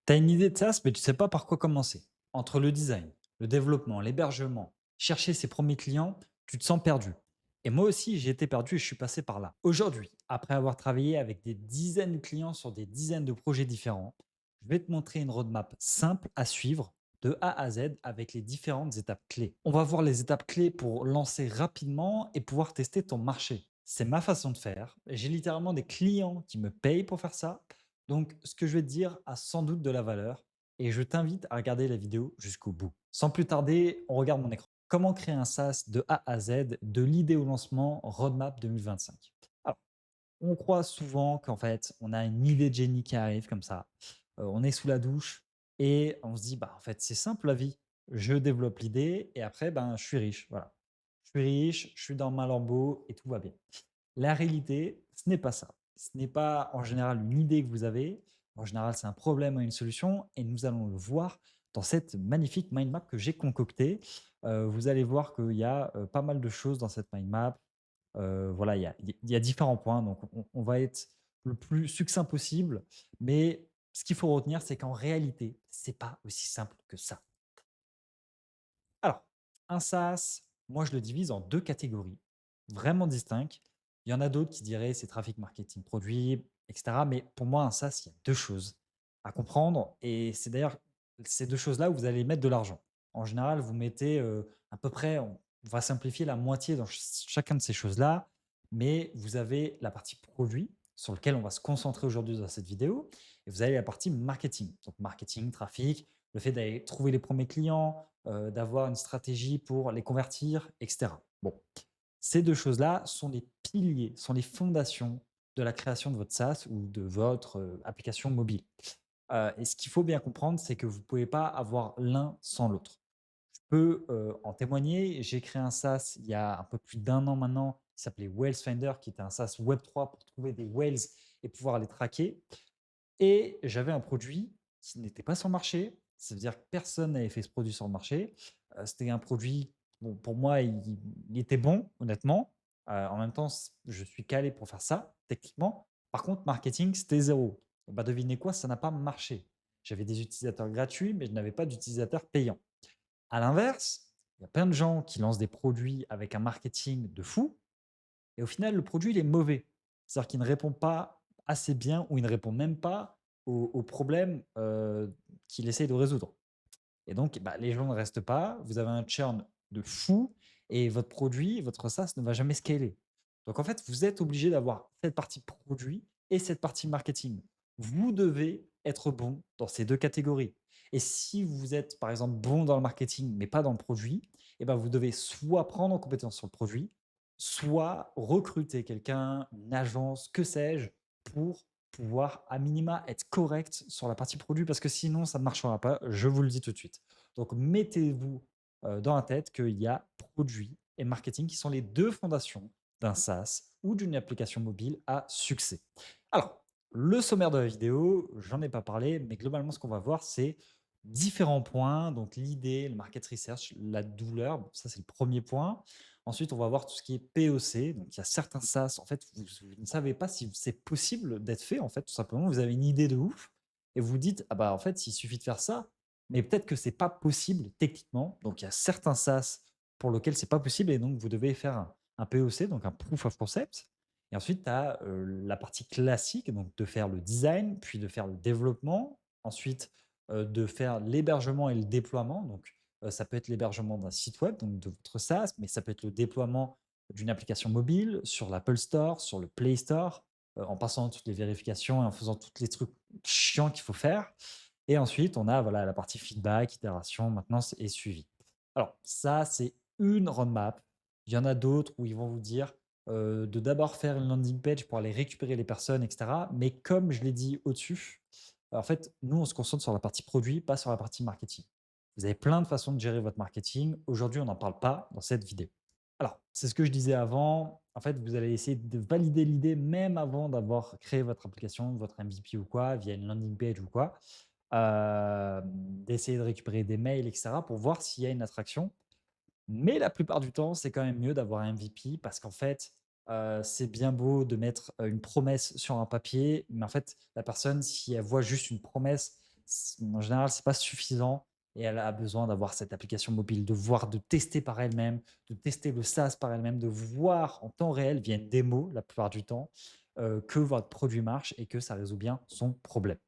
Tu as une idée de SaaS, mais tu sais pas par quoi commencer. Entre le design, le développement, l'hébergement, chercher ses premiers clients, tu te sens perdu. Et moi aussi, j'ai été perdu et je suis passé par là. Aujourd'hui, après avoir travaillé avec des dizaines de clients sur des dizaines de projets différents, je vais te montrer une roadmap simple à suivre de A à Z avec les différentes étapes clés. On va voir les étapes clés pour lancer rapidement et pouvoir tester ton marché. C'est ma façon de faire. J'ai littéralement des clients qui me payent pour faire ça. Donc, ce que je vais te dire a sans doute de la valeur et je t'invite à regarder la vidéo jusqu'au bout. Sans plus tarder, on regarde mon écran. Comment créer un SaaS de A à Z, de l'idée au lancement, roadmap 2025. Alors, on croit souvent qu'en fait, on a une idée de génie qui arrive comme ça. On est sous la douche et on se dit, bah, en fait, c'est simple la vie. Je développe l'idée et après, ben, je suis riche. Voilà. Je suis riche, je suis dans ma Lambo et tout va bien. La réalité, ce n'est pas ça. Ce n'est pas en général une idée que vous avez. En général, c'est un problème ou une solution et nous allons le voir dans cette magnifique mind map que j'ai concoctée. Vous allez voir qu'il y a pas mal de choses dans cette mind map. Voilà, il y a différents points. Donc, on va être le plus succinct possible. Mais ce qu'il faut retenir, c'est qu'en réalité, c'est pas aussi simple que ça. Alors, un SaaS, moi, je le divise en 2 catégories, vraiment distinctes. Il y en a d'autres qui diraient c'est trafic marketing produit, et cetera. Mais pour moi, un SaaS, il y a 2 choses à comprendre et c'est d'ailleurs ces 2 choses-là où vous allez mettre de l'argent. En général, vous mettez, à peu près, on va simplifier la moitié dans chacun de ces choses-là, mais vous avez la partie produit sur lequel on va se concentrer aujourd'hui dans cette vidéo et vous avez la partie marketing. Donc marketing, trafic, le fait d'aller trouver les premiers clients, d'avoir une stratégie pour les convertir, et cetera. Bon, ces 2 choses-là sont les piliers, sont les fondations de la création de votre SaaS ou de votre, application mobile. Et ce qu'il faut bien comprendre, c'est que vous ne pouvez pas avoir l'un sans l'autre. Je peux, en témoigner. J'ai créé un SaaS il y a un peu plus d'un an maintenant, qui s'appelait Whales Finder, qui était un SaaS Web3 pour trouver des whales et pouvoir les traquer. Et j'avais un produit qui n'était pas sur le marché. Ça veut dire que personne n'avait fait ce produit sur le marché. C'était un produit, bon, pour moi, il était bon, honnêtement. En même temps, je suis calé pour faire ça, techniquement. Par contre, marketing, c'était zéro. Et bah, devinez quoi, ça n'a pas marché. J'avais des utilisateurs gratuits, mais je n'avais pas d'utilisateurs payants. À l'inverse, il y a plein de gens qui lancent des produits avec un marketing de fou, et au final, le produit, il est mauvais. C'est-à-dire qu'il ne répond pas assez bien ou il ne répond même pas aux problèmes, qu'il essaye de résoudre. Et donc, bah, les gens ne restent pas, vous avez un churn de fou et votre produit, votre SaaS ne va jamais scaler. Donc en fait, vous êtes obligé d'avoir cette partie produit et cette partie marketing. Vous devez être bon dans ces 2 catégories. Et si vous êtes, par exemple, bon dans le marketing, mais pas dans le produit, et ben, vous devez soit prendre en compétence sur le produit, soit recruter quelqu'un, une agence, que sais-je, pour pouvoir à minima être correct sur la partie produit parce que sinon ça ne marchera pas, je vous le dis tout de suite. Donc mettez-vous, dans la tête qu'il y a produit et marketing qui sont les 2 fondations d'un SaaS ou d'une application mobile à succès. Alors, le sommaire de la vidéo, j'en ai pas parlé, mais globalement ce qu'on va voir, c'est différents points, donc l'idée, le market research, la douleur, bon ça c'est le premier point. Ensuite, on va voir tout ce qui est POC. Donc, il y a certains SaaS, en fait, vous ne savez pas si c'est possible d'être fait, en fait, tout simplement. Vous avez une idée de ouf et vous vous dites, ah bah, en fait, il suffit de faire ça, mais peut-être que c'est pas possible techniquement. Donc, il y a certains SaaS pour lesquels c'est pas possible et donc vous devez faire un POC, donc un proof of concept. Et ensuite, tu as la partie classique, donc de faire le design, puis de faire le développement, ensuite de faire l'hébergement et le déploiement. Donc, ça peut être l'hébergement d'un site web, donc de votre SaaS, mais ça peut être le déploiement d'une application mobile sur l'Apple Store, sur le Play Store, en passant toutes les vérifications et en faisant tous les trucs chiants qu'il faut faire. Et ensuite, on a voilà, la partie feedback, itération, maintenance et suivi. Alors, ça, c'est une roadmap. Il y en a d'autres où ils vont vous dire de d'abord faire une landing page pour aller récupérer les personnes, etc. Mais comme je l'ai dit au-dessus, en fait, nous, on se concentre sur la partie produit, pas sur la partie marketing. Vous avez plein de façons de gérer votre marketing. Aujourd'hui, on n'en parle pas dans cette vidéo. Alors, c'est ce que je disais avant. En fait, vous allez essayer de valider l'idée même avant d'avoir créé votre application, votre MVP ou quoi, via une landing page ou quoi. D'essayer de récupérer des mails, etc., pour voir s'il y a une attraction. Mais la plupart du temps, c'est quand même mieux d'avoir un MVP parce qu'en fait, c'est bien beau de mettre, une promesse sur un papier, mais en fait, la personne, si elle voit juste une promesse, En général, c'est pas suffisant et elle a besoin d'avoir cette application mobile, de voir, de tester par elle-même, de tester le SaaS par elle-même, de voir en temps réel via une démo la plupart du temps, que votre produit marche et que ça résout bien son problème.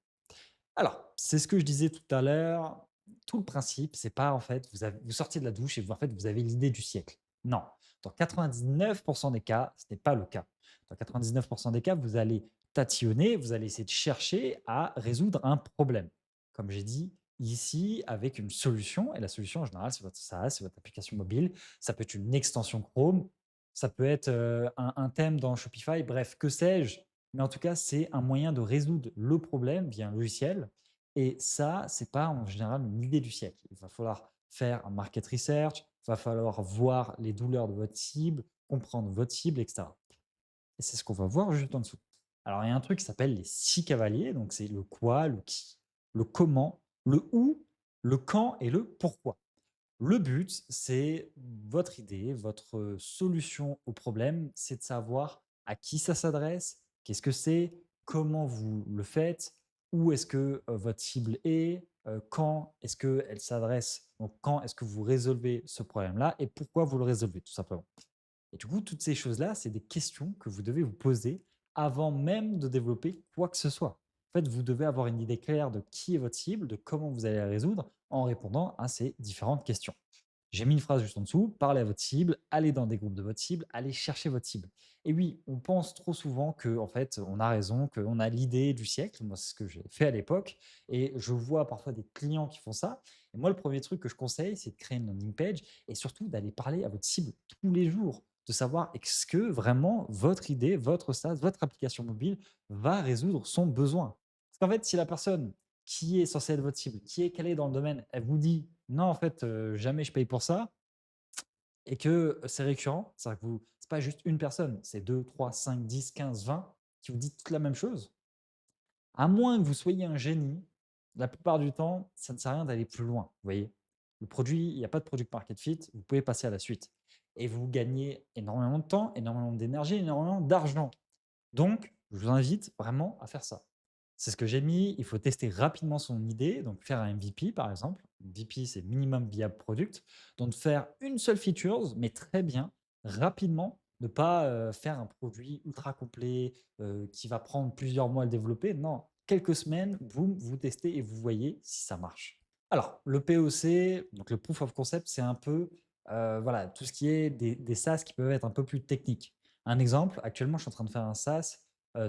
Alors, c'est ce que je disais tout à l'heure. Tout le principe, c'est pas en fait, vous sortiez de la douche et vous, en fait, vous avez l'idée du siècle. Non, dans 99 des cas, ce n'est pas le cas. Dans 99 des cas, vous allez tatillonner, vous allez essayer de chercher à résoudre un problème. Comme j'ai dit ici, avec une solution, et la solution en général, c'est votre SaaS, c'est votre application mobile. Ça peut être une extension Chrome, ça peut être un thème dans Shopify, bref, que sais-je. Mais en tout cas, c'est un moyen de résoudre le problème via un logiciel. Et ça, c'est pas en général une idée du siècle. Il va falloir faire un market research, il va falloir voir les douleurs de votre cible, comprendre votre cible, etc. Et c'est ce qu'on va voir juste en dessous. Alors, il y a un truc qui s'appelle les 6 cavaliers. Donc, c'est le quoi, le qui, le comment, le où, le quand et le pourquoi. Le but, c'est votre idée, votre solution au problème, c'est de savoir à qui ça s'adresse, qu'est-ce que c'est, comment vous le faites, où est-ce que votre cible est, quand est-ce qu'elle s'adresse, donc quand est-ce que vous résolvez ce problème-là et pourquoi vous le résolvez, tout simplement. Et du coup, toutes ces choses-là, c'est des questions que vous devez vous poser avant même de développer quoi que ce soit. En fait, vous devez avoir une idée claire de qui est votre cible, de comment vous allez la résoudre en répondant à ces différentes questions. J'ai mis une phrase juste en dessous, parlez à votre cible, allez dans des groupes de votre cible, allez chercher votre cible. Et oui, on pense trop souvent que en fait, on a raison, qu'on a l'idée du siècle. Moi, c'est ce que j'ai fait à l'époque. Et je vois parfois des clients qui font ça. Et moi, le premier truc que je conseille, c'est de créer une landing page et surtout d'aller parler à votre cible tous les jours, de savoir est-ce que vraiment votre idée, votre SaaS, votre application mobile va résoudre son besoin. Parce qu'en fait, si la personne qui est censée être votre cible, qui est calée dans le domaine, elle vous dit non, en fait, jamais je paye pour ça, et que c'est récurrent, c'est-à-dire que vous, c'est pas juste une personne, c'est 2, 3, 5, 10, 15, 20 qui vous dit toute la même chose. À moins que vous soyez un génie, la plupart du temps, ça ne sert à rien d'aller plus loin. Vous voyez, le produit, il n'y a pas de product market fit, vous pouvez passer à la suite. Et vous gagnez énormément de temps, énormément d'énergie, énormément d'argent. Donc, je vous invite vraiment à faire ça. C'est ce que j'ai mis. Il faut tester rapidement son idée, donc faire un MVP par exemple. MVP, c'est minimum viable product. Donc, faire une seule feature, mais très bien, rapidement. Ne pas faire un produit ultra complet qui va prendre plusieurs mois à le développer. Non, quelques semaines, boum, vous testez et vous voyez si ça marche. Alors, le POC, donc le proof of concept, c'est un peu voilà, tout ce qui est des SaaS qui peuvent être un peu plus techniques. Un exemple, actuellement, je suis en train de faire un SaaS,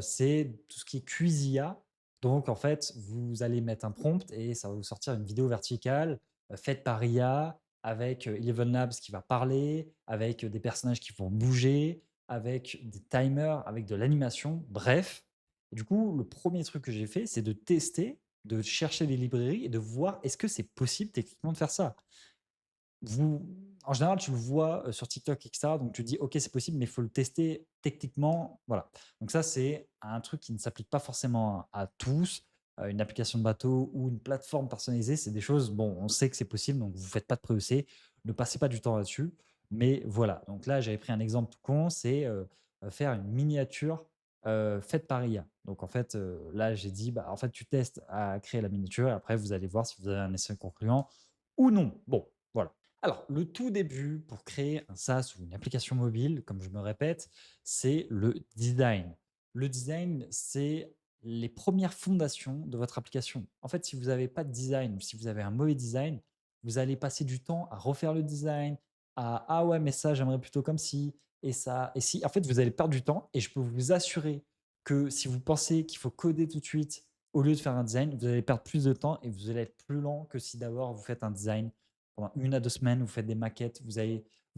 c'est tout ce qui est Cuisia. Donc, en fait, vous allez mettre un prompt et ça va vous sortir une vidéo verticale faite par IA avec Eleven Labs qui va parler, avec des personnages qui vont bouger, avec des timers, avec de l'animation, bref. Et du coup, le premier truc que j'ai fait, c'est de tester, de chercher des librairies et de voir est-ce que c'est possible techniquement de faire ça. Vous en général, tu le vois, sur TikTok et cetera, donc tu te dis: «OK, c'est possible, mais il faut le tester techniquement», voilà. Donc ça, c'est un truc qui ne s'applique pas forcément à tous. Une application de bateau ou une plateforme personnalisée, c'est des choses, bon, on sait que c'est possible, donc vous faites pas de pré-EC, ne passez pas du temps là-dessus. Mais voilà, donc là, j'avais pris un exemple tout con, c'est, faire une miniature, faite par IA. Donc en fait, là, j'ai dit: «Bah, en fait, tu testes à créer la miniature et après vous allez voir si vous avez un essai concluant ou non». Bon, voilà. Alors, le tout début pour créer un SaaS ou une application mobile, comme je me répète, c'est le design. Le design, c'est les premières fondations de votre application. En fait, si vous n'avez pas de design, si vous avez un mauvais design, vous allez passer du temps à refaire le design, à ah ouais, mais ça, j'aimerais plutôt comme si, et ça, et si. En fait, vous allez perdre du temps et je peux vous assurer que si vous pensez qu'il faut coder tout de suite au lieu de faire un design, vous allez perdre plus de temps et vous allez être plus lent que si d'abord vous faites un design pendant 1 à 2 semaines, vous faites des maquettes, vous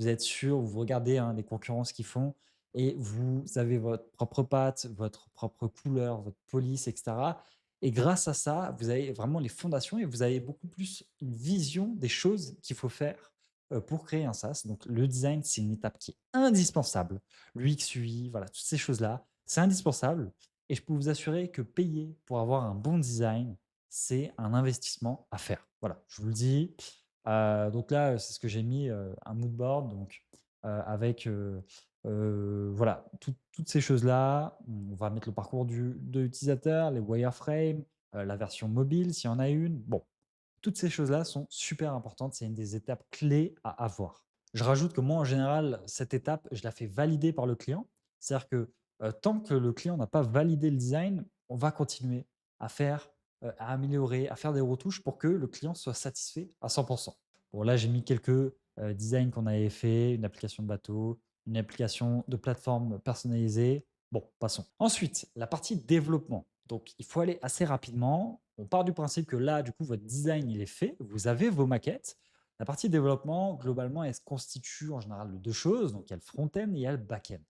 êtes sûr, vous regardez les concurrents ce qu'ils font et vous avez votre propre patte, votre propre couleur, votre police, etc. Et grâce à ça, vous avez vraiment les fondations et vous avez beaucoup plus une vision des choses qu'il faut faire pour créer un SaaS. Donc le design, c'est une étape qui est indispensable. L'UX, UI, voilà, toutes ces choses-là, c'est indispensable. Et je peux vous assurer que payer pour avoir un bon design, c'est un investissement à faire. Voilà, je vous le dis. Donc là, c'est ce que j'ai mis, un mood board donc, avec, voilà, toutes ces choses-là. On va mettre le parcours de l'utilisateur, les wireframes, la version mobile s'il y en a une. Bon, toutes ces choses-là sont super importantes. C'est une des étapes clés à avoir. Je rajoute que moi, en général, cette étape, je la fais valider par le client. C'est-à-dire que tant que le client n'a pas validé le design, on va continuer à faire, à améliorer, à faire des retouches pour que le client soit satisfait à 100%. Bon, là, j'ai mis quelques designs qu'on avait fait, une application de bateau, une application de plateforme personnalisée. Bon, passons. Ensuite, la partie développement. Donc, il faut aller assez rapidement. On part du principe que là, du coup, votre design, il est fait. Vous avez vos maquettes. La partie développement, globalement, elle se constitue en général de deux choses. Donc, il y a le front-end et il y a le back-end.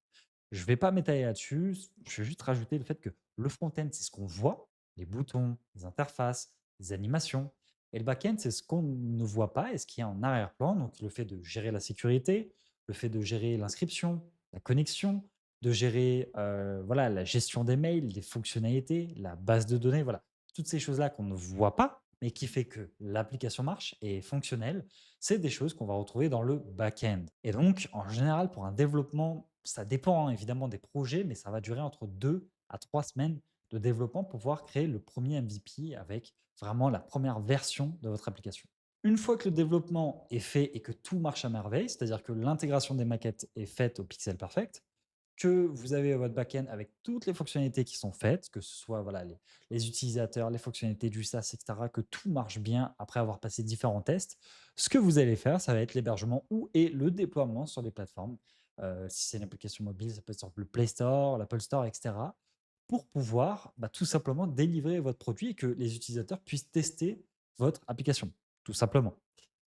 Je ne vais pas m'étaler là-dessus. Je vais juste rajouter le fait que le front-end, c'est ce qu'on voit, les boutons, les interfaces, les animations. Et le back-end, c'est ce qu'on ne voit pas et ce qui est en arrière-plan. Donc, le fait de gérer la sécurité, le fait de gérer l'inscription, la connexion, de gérer voilà, la gestion des mails, des fonctionnalités, la base de données, voilà. Toutes ces choses-là qu'on ne voit pas, mais qui fait que l'application marche et est fonctionnelle, c'est des choses qu'on va retrouver dans le back-end. Et donc, en général, pour un développement, ça dépend hein, évidemment des projets, mais ça va durer entre 2 à 3 semaines de développement pour pouvoir créer le premier MVP avec vraiment la première version de votre application. Une fois que le développement est fait et que tout marche à merveille, c'est-à-dire que l'intégration des maquettes est faite au pixel perfect, que vous avez votre backend avec toutes les fonctionnalités qui sont faites, que ce soit voilà, les utilisateurs, les fonctionnalités du SaaS, etc., que tout marche bien après avoir passé différents tests, ce que vous allez faire, ça va être l'hébergement ou et le déploiement sur les plateformes. Si c'est une application mobile, ça peut être sur le Play Store, l'Apple Store, etc., pour pouvoir tout simplement délivrer votre produit et que les utilisateurs puissent tester votre application, tout simplement.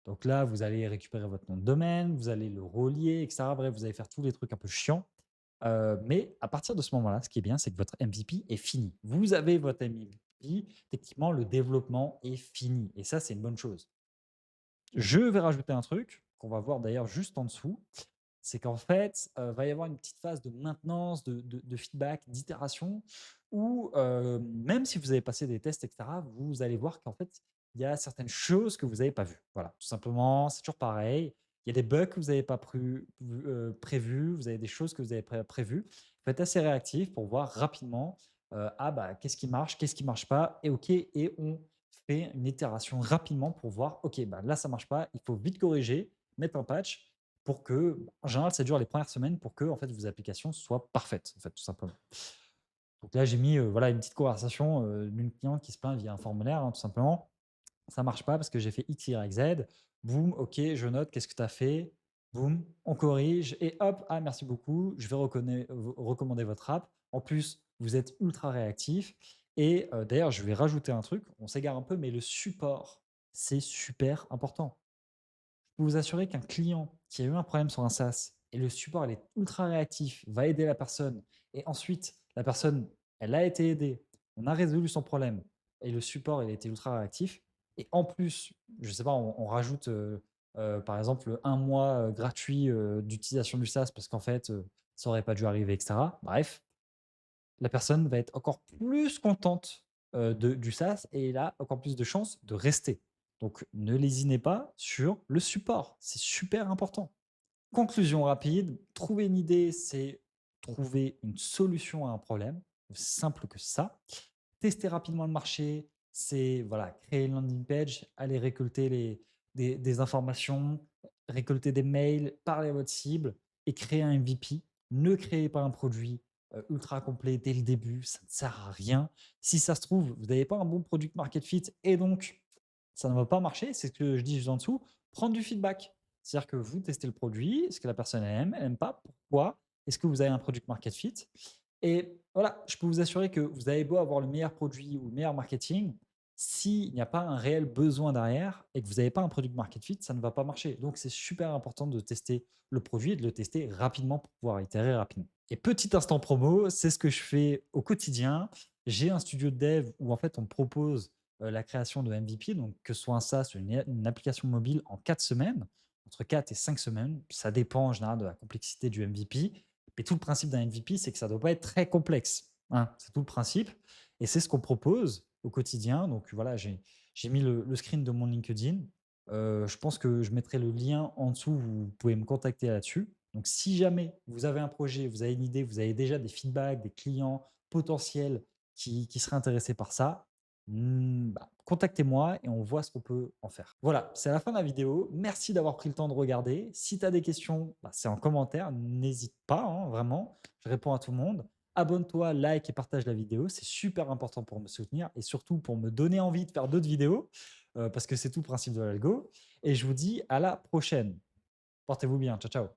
Donc là, vous allez récupérer votre nom de domaine, vous allez le relier, etc. Bref, vous allez faire tous les trucs un peu chiants. Mais à partir de ce moment-là, ce qui est bien, c'est que votre MVP est fini. Vous avez votre MVP, techniquement, le développement est fini. Et ça, c'est une bonne chose. Je vais rajouter un truc qu'on va voir d'ailleurs juste en dessous. C'est qu'en fait, va y avoir une petite phase de maintenance, de feedback, d'itération où, même si vous avez passé des tests et cetera, vous allez voir qu'en fait, il y a certaines choses que vous n'avez pas vues. Voilà, tout simplement, c'est toujours pareil. Il y a des bugs que vous n'avez pas prévus, vous avez des choses que vous avez prévues. Il faut être assez réactif pour voir rapidement, ah bah, qu'est-ce qui marche, qu'est-ce qui marche pas et OK et on fait une itération rapidement pour voir, OK, bah, là ça marche pas, il faut vite corriger, mettre un patch pour que, en général, ça dure les premières semaines pour que en fait, vos applications soient parfaites, en fait, tout simplement. Donc là, j'ai mis voilà, une petite conversation d'une cliente qui se plaint via un formulaire, hein, tout simplement. Ça marche pas parce que j'ai fait X, Y, Z. Boum, OK, je note, qu'est-ce que tu as fait? Boum, on corrige et hop, ah merci beaucoup, je vais recommander votre app. En plus, vous êtes ultra réactif. Et d'ailleurs, je vais rajouter un truc, on s'égare un peu, mais le support, c'est super important. Je peux vous assurer qu'un client qui a eu un problème sur un SaaS et le support, il est ultra réactif, va aider la personne et ensuite la personne, elle a été aidée, on a résolu son problème et le support, il a été ultra réactif et en plus, je sais pas, on rajoute, par exemple, un mois, gratuit, d'utilisation du SaaS parce qu'en fait, ça aurait pas dû arriver et cetera. Bref, la personne va être encore plus contente, du SaaS et elle a encore plus de chances de rester. Donc ne lésinez pas sur le support, c'est super important. Conclusion rapide, trouver une idée, c'est trouver une solution à un problème, aussi simple que ça. Tester rapidement le marché, c'est voilà, créer une landing page, aller récolter des informations, récolter des mails, parler à votre cible et créer un MVP. Ne créez pas un produit ultra complet dès le début, ça ne sert à rien. Si ça se trouve, vous n'avez pas un bon product market fit et donc ça ne va pas marcher, c'est ce que je dis juste en dessous, prendre du feedback. C'est-à-dire que vous testez le produit, est-ce que la personne aime, elle n'aime pas, pourquoi, est-ce que vous avez un product market fit et voilà, je peux vous assurer que vous avez beau avoir le meilleur produit ou le meilleur marketing, s'il n'y a pas un réel besoin derrière et que vous n'avez pas un product market fit, ça ne va pas marcher. Donc, c'est super important de tester le produit et de le tester rapidement pour pouvoir itérer rapidement. Et petit instant promo, c'est ce que je fais au quotidien. J'ai un studio de dev où en fait on propose la création de MVP, donc que ce soit un SaaS ou une application mobile en 4 semaines, entre 4 et 5 semaines. Ça dépend en général de la complexité du MVP. Mais tout le principe d'un MVP, c'est que ça ne doit pas être très complexe, hein. C'est tout le principe et c'est ce qu'on propose au quotidien. Donc voilà, j'ai mis le screen de mon LinkedIn. Je pense que je mettrai le lien en dessous, vous pouvez me contacter là-dessus. Donc si jamais vous avez un projet, vous avez une idée, vous avez déjà des feedbacks, des clients potentiels qui seraient intéressés par ça, contactez-moi et on voit ce qu'on peut en faire. Voilà, c'est la fin de la vidéo. Merci d'avoir pris le temps de regarder. Si tu as des questions, c'est en commentaire. N'hésite pas, hein, vraiment. Je réponds à tout le monde. Abonne-toi, like et partage la vidéo. C'est super important pour me soutenir et surtout pour me donner envie de faire d'autres vidéos parce que c'est tout le principe de l'algo. Et je vous dis à la prochaine. Portez-vous bien. Ciao, ciao.